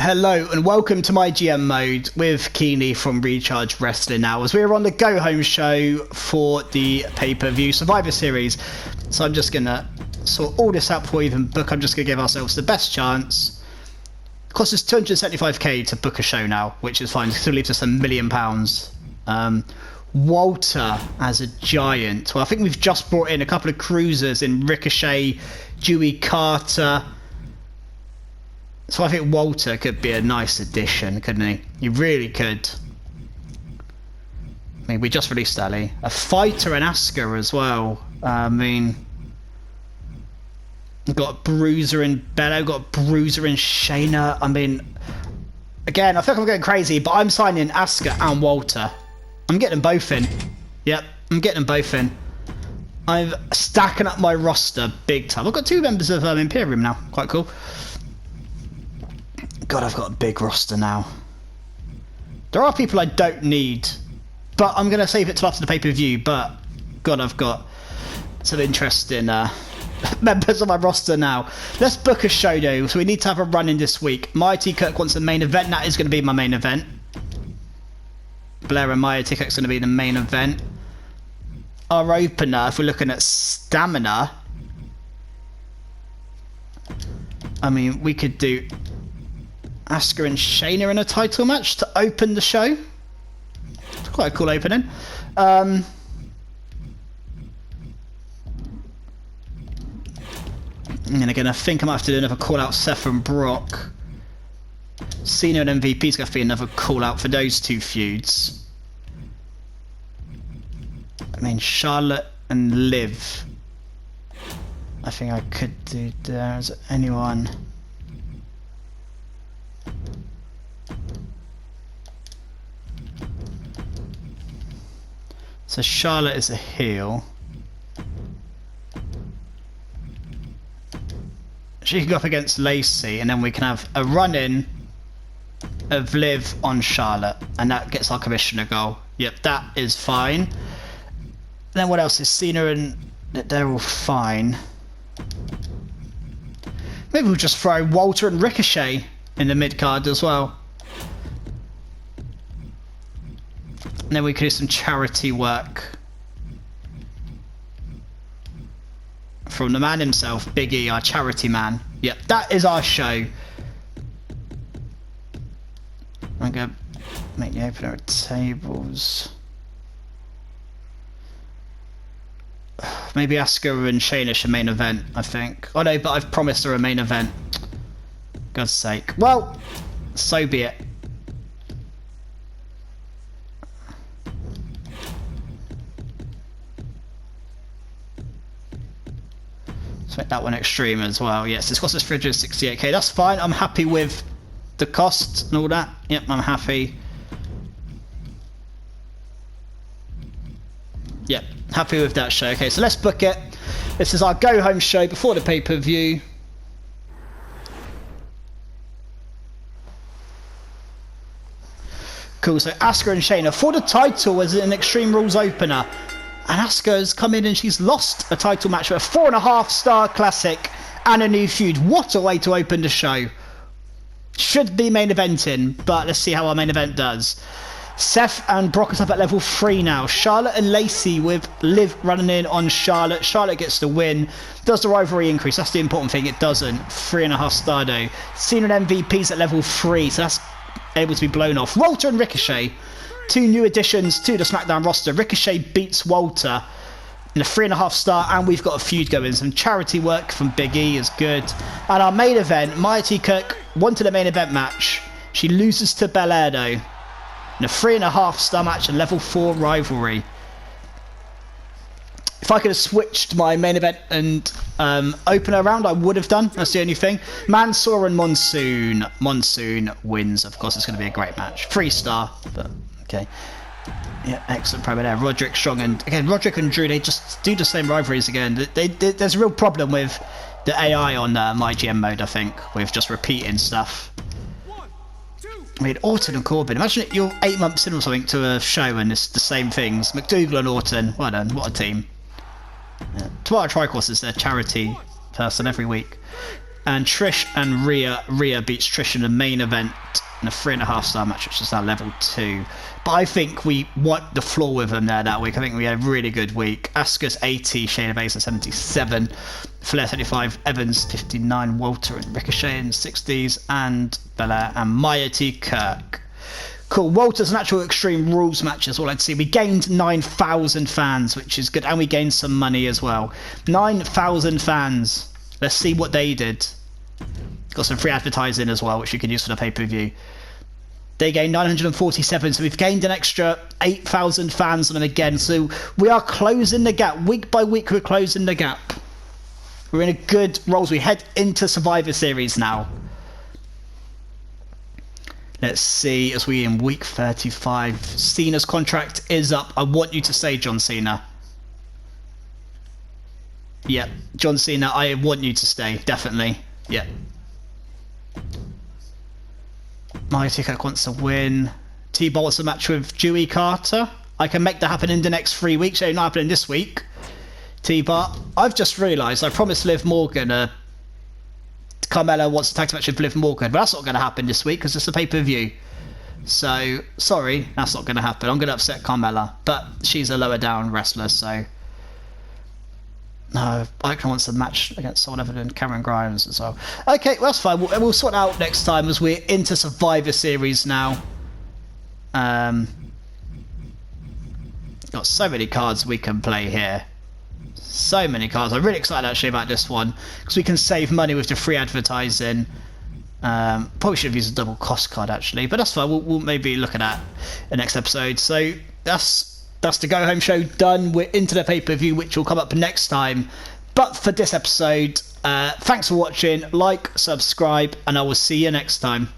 Hello and welcome to MyGM mode with Keeney from Recharge Wrestling now, as we're on the go home show for the pay-per-view Survivor Series. So I'm just gonna sort all this out before we even book. I'm just gonna give ourselves the best chance. It costs us 275k to book a show now, which is fine. It still leaves us £1 million. Walter as a giant. Well, I think we've just brought in a couple of cruisers in Ricochet, Dewey Carter. So I think Walter could be a nice addition, couldn't he? He really could. I mean, we just released Ali. A fighter and Asuka as well. I mean, we've got a Bruiser in Bella, got a Bruiser in Shayna. I mean, again, I think I'm going crazy, but I'm signing Asuka and Walter. I'm getting them both in. Yep, I'm getting them both in. I'm stacking up my roster big time. I've got 2 members of Imperium now. Quite cool. God, I've got a big roster now. There are people I don't need, but I'm going to save it till after the pay-per-view. But, God, I've got some interesting members of my roster now. Let's book a show, though. So we need to have a run in this week. Mighty Kirk wants a main event. That is going to be my main event. Blair and Mighty Kirk's going to be the main event. Our opener, if we're looking at stamina, I mean, we could do Asuka and Shayna in a title match to open the show. It's quite a cool opening. And again, I think I might have to do another call out Seth and Brock. Cena and MVP is going to be another call out for those 2 feuds. I mean, Charlotte and Liv. I think I could do there. Is there anyone? So Charlotte is a heel. She can go up against Lacey, and then we can have a run-in of Liv on Charlotte, and that gets our commissioner goal. Yep, that is fine. And then what else is Cena and they're all fine. Maybe we'll just throw Walter and Ricochet in the mid card as well. And then we could do some charity work from the man himself, Big E, our charity man. Yep, that is our show. I'm going to make the opener of tables. Maybe Asuka and Shayna should main event, I think. Oh no, but I've promised her a main event. God's sake. Well, so be it. Let's make that one extreme as well. Yes, it's cost us 368k. That's fine. I'm happy with the cost and all that. Yep, I'm happy. Yep, happy with that show. Okay, so let's book it. This is our go home show before the pay-per-view. Cool, so Asuka and Shayna for the title as an Extreme Rules opener. And Asuka's come in and she's lost a title match with a 4.5-star classic and a new feud. What a way to open the show. Should be main eventing, but let's see how our main event does. Seth and Brock is up at level 3 now. Charlotte and Lacey with Liv running in on Charlotte. Charlotte gets the win. Does the rivalry increase? That's the important thing. It doesn't. 3.5-star though. Cena and MVP's at level 3, so that's able to be blown off. Walter and Ricochet. 2 new additions to the SmackDown roster. Ricochet beats Walter in a 3.5-star, and we've got a feud going. Some charity work from Big E is good. And our main event, Mighty Kirk wanted a main event match. She loses to Belair though. In a 3.5-star match and level 4 rivalry. If I could have switched my main event and opener around, I would have done. That's the only thing. Mansoor and Monsoon. Monsoon wins. Of course, it's going to be a great match. 3-star, but okay. Yeah, excellent promo there. Roderick Strong, and again, Roderick and Drew, they just do the same rivalries again. There's a real problem with the AI on MyGM mode, I think, with just repeating stuff. I mean, Orton and Corbin. Imagine you're 8 months in or something to a show and it's the same things. McDougal and Orton. Well done. What a team. Tomato Tricourse is their charity person every week. And Trish and Rhea. Rhea beats Trish in the main event in a 3.5-star match, which is now level 2. But I think we wiped the floor with them there that week. I think we had a really good week. Asuka's 80, Shayna Baszler 77, Flair 75, Evans 59, Walter and Ricochet in 60s, and Belair and Maya T. Kirk. Cool. Walter's an actual Extreme Rules match is all I'd see. We gained 9,000 fans, which is good, and we gained some money as well. 9,000 fans. Let's see what they did. Got some free advertising as well, which you can use for the pay-per-view. They gained 947, so we've gained an extra 8,000 fans on them again. So we are closing the gap. Week by week, we're closing the gap. We're in a good roll as we head into Survivor Series now. Let's see, as we in week 35. Cena's contract is up. I want you to stay, John Cena. Yeah, John Cena, I want you to stay, definitely. Yeah. Mighty Kirk wants to win. T-Bar wants a match with Dewey Carter. I can make that happen in the next 3 weeks. It's not happening this week. T-Bar, I've just realised I promised Liv Morgan Carmella wants to tag match with Liv Morgan, but that's not going to happen this week because it's a pay-per-view. So, sorry, that's not going to happen. I'm going to upset Carmella, but she's a lower down wrestler, so... No, Icon wants a match against someone other than Cameron Grimes as well. Okay, well, that's fine. We'll sort it out next time as we're into Survivor Series now. Got so many cards we can play here. So many cards. I'm really excited actually about this one because we can save money with the free advertising. Probably should have used a double cost card actually, but that's fine. We'll maybe look at that in the next episode. So that's the Go Home show done. We're into the pay-per-view, which will come up next time. But for this episode, thanks for watching. Like, subscribe, and I will see you next time.